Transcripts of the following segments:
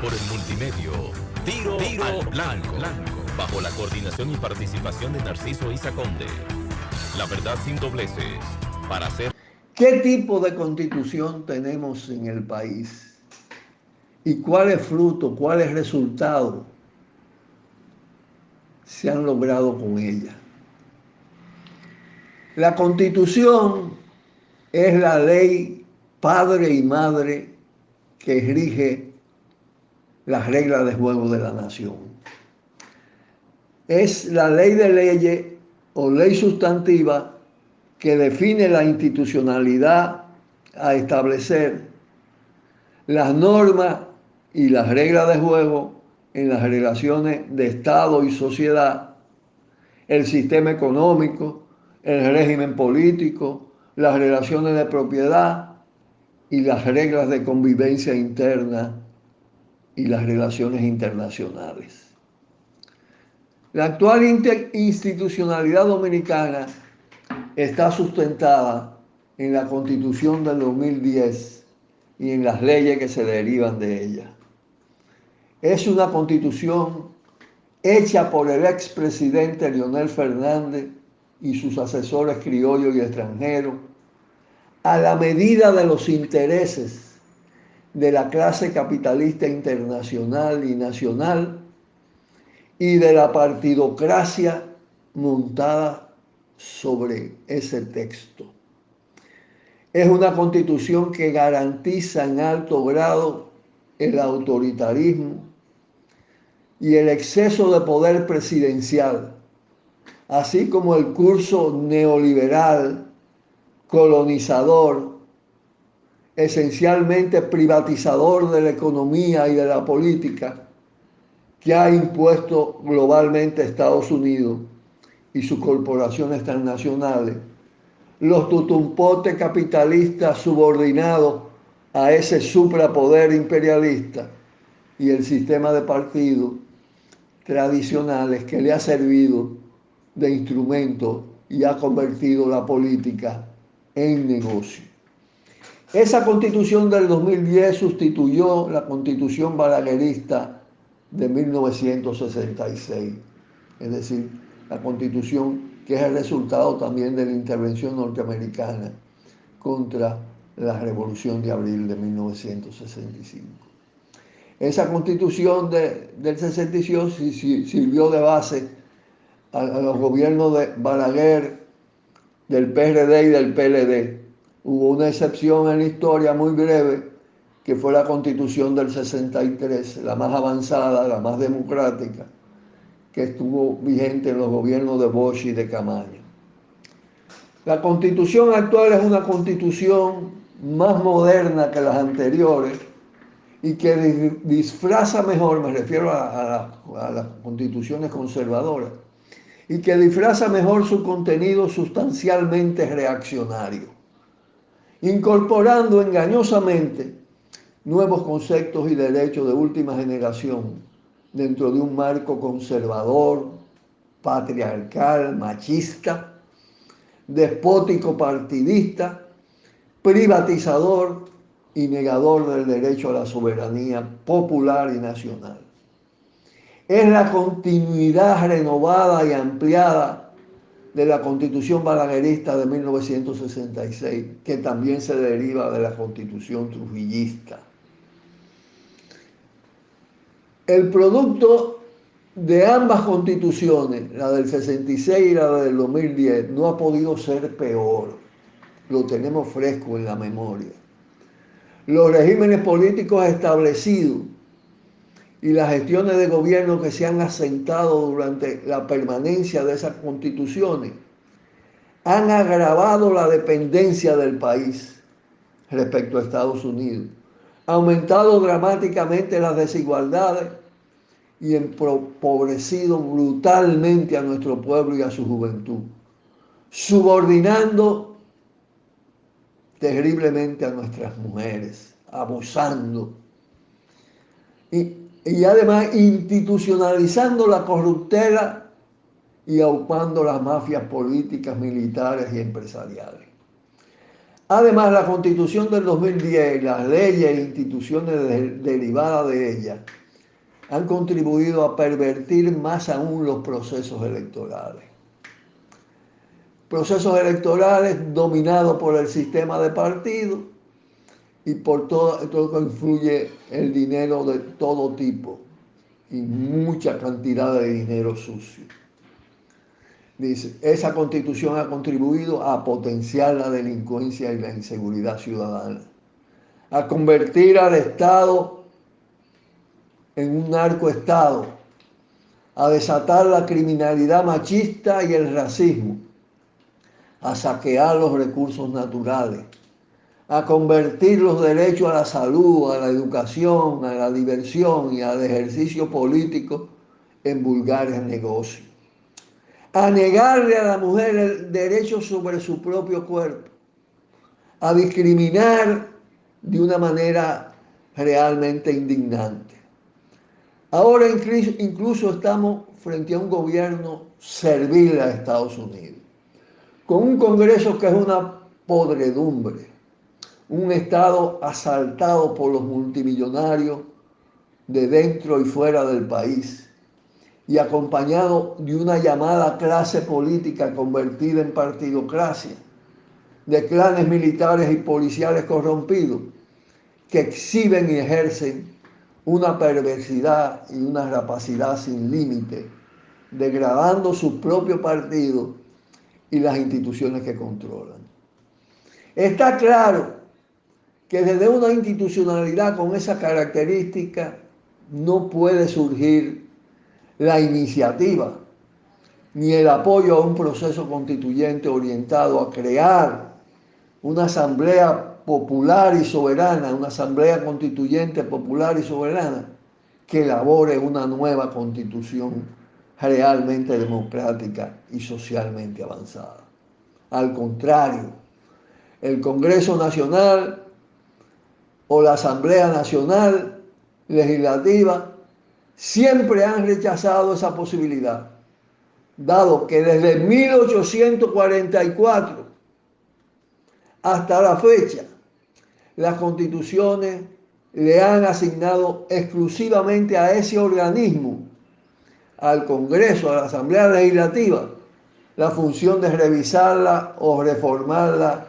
Por el multimedio, Tiro al Blanco, bajo la coordinación y participación de Narciso Isa Conde. La verdad sin dobleces, para hacer... ¿Qué tipo de constitución tenemos en el país? ¿Y cuáles frutos, cuáles resultados se han logrado con ella? La constitución es la ley padre y madre que rige las reglas de juego de la nación. Es la ley de leyes o ley sustantiva que define la institucionalidad a establecer, las normas y las reglas de juego en las relaciones de Estado y sociedad, el sistema económico, el régimen político, las relaciones de propiedad y las reglas de convivencia interna y las relaciones internacionales. La actual institucionalidad dominicana está sustentada en la Constitución del 2010 y en las leyes que se derivan de ella. Es una constitución hecha por el expresidente Leonel Fernández y sus asesores criollos y extranjeros, a la medida de los intereses de la clase capitalista internacional y nacional y de la partidocracia montada sobre ese texto. Es una constitución que garantiza en alto grado el autoritarismo y el exceso de poder presidencial, así como el curso neoliberal, colonizador, esencialmente privatizador de la economía y de la política, que ha impuesto globalmente Estados Unidos y sus corporaciones transnacionales, los tutumpotes capitalistas subordinados a ese suprapoder imperialista y el sistema de partidos tradicionales que le ha servido de instrumento y ha convertido la política en negocio. Esa constitución del 2010 sustituyó la constitución balaguerista de 1966, es decir, la constitución que es el resultado también de la intervención norteamericana contra la Revolución de Abril de 1965. Esa constitución del 66 sirvió de base a los gobiernos de Balaguer, del PRD y del PLD. Hubo una excepción en la historia muy breve, que fue la constitución del 63, la más avanzada, la más democrática, que estuvo vigente en los gobiernos de Bosch y de Camaño. La constitución actual es una constitución más moderna que las anteriores y que disfraza mejor, me refiero a las constituciones conservadoras, y que disfraza mejor su contenido sustancialmente reaccionario, incorporando engañosamente nuevos conceptos y derechos de última generación dentro de un marco conservador, patriarcal, machista, despótico partidista, privatizador y negador del derecho a la soberanía popular y nacional. Es la continuidad renovada y ampliada de la Constitución balaguerista de 1966, que también se deriva de la Constitución trujillista. El producto de ambas constituciones, la del 66 y la del 2010, no ha podido ser peor. Lo tenemos fresco en la memoria. Los regímenes políticos establecidos y las gestiones de gobierno que se han asentado durante la permanencia de esas constituciones han agravado la dependencia del país respecto a Estados Unidos, aumentado dramáticamente las desigualdades y empobrecido brutalmente a nuestro pueblo y a su juventud, subordinando terriblemente a nuestras mujeres, abusando y además institucionalizando la corruptela y aupando las mafias políticas, militares y empresariales. Además, la Constitución del 2010 y las leyes e instituciones derivadas de ella han contribuido a pervertir más aún los procesos electorales. Procesos electorales dominados por el sistema de partidos y por todo lo que influye el dinero de todo tipo y mucha cantidad de dinero sucio. Dice, esa constitución ha contribuido a potenciar la delincuencia y la inseguridad ciudadana, a convertir al Estado en un narcoestado, a desatar la criminalidad machista y el racismo, a saquear los recursos naturales, a convertir los derechos a la salud, a la educación, a la diversión y al ejercicio político en vulgares negocios, a negarle a la mujer el derecho sobre su propio cuerpo, a discriminar de una manera realmente indignante. Ahora incluso estamos frente a un gobierno servil a Estados Unidos, con un Congreso que es una podredumbre, un Estado asaltado por los multimillonarios de dentro y fuera del país, y acompañado de una llamada clase política convertida en partidocracia, de clanes militares y policiales corrompidos, que exhiben y ejercen una perversidad y una rapacidad sin límite, degradando su propio partido y las instituciones que controlan. Está claro que desde una institucionalidad con esa característica no puede surgir la iniciativa ni el apoyo a un proceso constituyente orientado a crear una asamblea popular y soberana, una asamblea constituyente popular y soberana que elabore una nueva constitución realmente democrática y socialmente avanzada. Al contrario, el Congreso Nacional o la Asamblea Nacional Legislativa siempre han rechazado esa posibilidad, dado que desde 1844 hasta la fecha, las constituciones le han asignado exclusivamente a ese organismo, al Congreso, a la Asamblea Legislativa, la función de revisarla o reformarla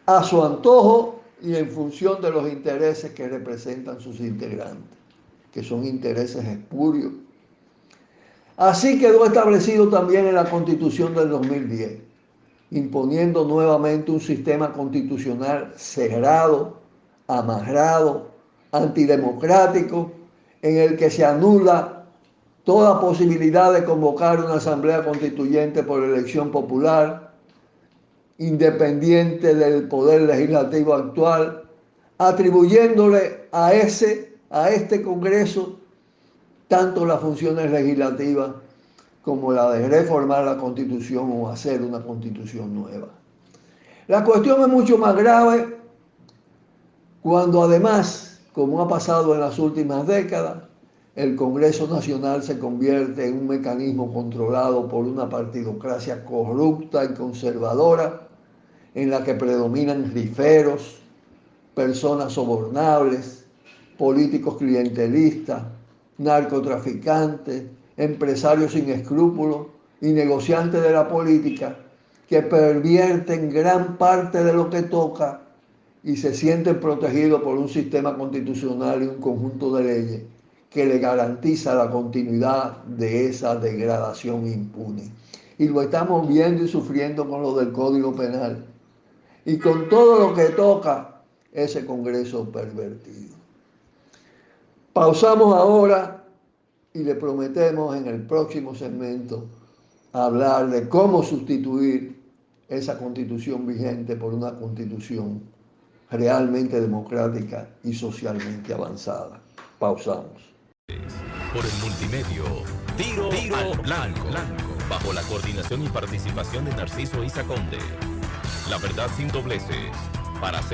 a su antojo y en función de los intereses que representan sus integrantes, que son intereses espurios. Así quedó establecido también en la Constitución del 2010, imponiendo nuevamente un sistema constitucional cerrado, amarrado, antidemocrático, en el que se anula toda posibilidad de convocar una asamblea constituyente por elección popular, independiente del poder legislativo actual, atribuyéndole a este Congreso tanto las funciones legislativas como la de reformar la Constitución o hacer una Constitución nueva. La cuestión es mucho más grave cuando además, como ha pasado en las últimas décadas, el Congreso Nacional se convierte en un mecanismo controlado por una partidocracia corrupta y conservadora, en la que predominan riferos, personas sobornables, políticos clientelistas, narcotraficantes, empresarios sin escrúpulos y negociantes de la política que pervierten gran parte de lo que toca y se sienten protegidos por un sistema constitucional y un conjunto de leyes que le garantiza la continuidad de esa degradación impune. Y lo estamos viendo y sufriendo con lo del Código Penal y con todo lo que toca ese Congreso pervertido. Pausamos ahora y le prometemos en el próximo segmento hablar de cómo sustituir esa constitución vigente por una constitución realmente democrática y socialmente avanzada. Pausamos. Por el multimedio, Tiro al Blanco, bajo la coordinación y participación de Narciso Isa Conde. La verdad sin dobleces, para hacer